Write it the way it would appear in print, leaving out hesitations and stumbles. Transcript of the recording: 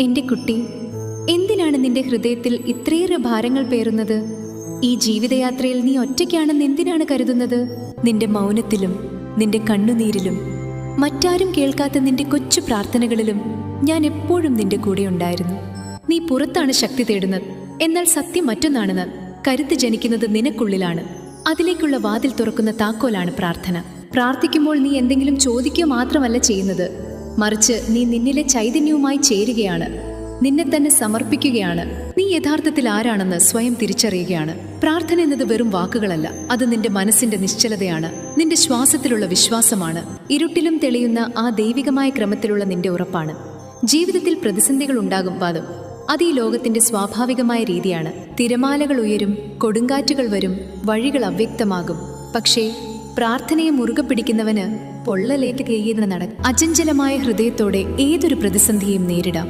എന്റെ കുട്ടി, എന്തിനാണ് നിന്റെ ഹൃദയത്തിൽ ഇത്രയേറെ ഭാരങ്ങൾ പേറുന്നത്? ഈ ജീവിതയാത്രയിൽ നീ ഒറ്റയ്ക്കാണെന്ന് എന്തിനാണ് കരുതുന്നത്? നിന്റെ മൗനത്തിലും നിന്റെ കണ്ണുനീരിലും മറ്റാരും കേൾക്കാത്ത നിന്റെ കൊച്ചു പ്രാർത്ഥനകളിലും ഞാൻ എപ്പോഴും നിന്റെ കൂടെ ഉണ്ടായിരുന്നു. നീ പുറത്താണ് ശക്തി തേടുന്നത്, എന്നാൽ സത്യം മറ്റൊന്നാണെന്ന്. കരുത്ത് ജനിക്കുന്നത് നിനക്കുള്ളിലാണ്. അതിലേക്കുള്ള വാതിൽ തുറക്കുന്ന താക്കോലാണ് പ്രാർത്ഥന. പ്രാർത്ഥിക്കുമ്പോൾ നീ എന്തെങ്കിലും ചോദിക്കുക മാത്രമല്ല ചെയ്യുന്നത്, മറിച്ച് നീ നിന്നിലെ ചൈതന്യവുമായി ചേരുകയാണ്, നിന്നെ തന്നെ സമർപ്പിക്കുകയാണ്. നീ യഥാർത്ഥത്തിൽ ആരാണെന്ന് സ്വയം തിരിച്ചറിയുകയാണ്. പ്രാർത്ഥന എന്നത് വെറും വാക്കുകളല്ല, അത് നിന്റെ മനസ്സിന്റെ നിശ്ചലതയാണ്, നിന്റെ ശ്വാസത്തിലുള്ള വിശ്വാസമാണ്, ഇരുട്ടിലും തെളിയുന്ന ആ ദൈവികമായ ക്രമത്തിലുള്ള നിന്റെ ഉറപ്പാണ്. ജീവിതത്തിൽ പ്രതിസന്ധികൾ ഉണ്ടാകും പാദം, അത് ഈ ലോകത്തിന്റെ സ്വാഭാവികമായ രീതിയാണ്. തിരമാലകൾ ഉയരും, കൊടുങ്കാറ്റുകൾ വരും, വഴികൾ അവ്യക്തമാകും. പക്ഷേ പ്രാർത്ഥനയെ മുറുകെ പിടിക്കുന്നവന് പൊള്ളലേറ്റ് കയ്യിൽ നടക്കും. അചഞ്ചലമായ ഹൃദയത്തോടെ ഏതൊരു പ്രതിസന്ധിയും നേരിടാം.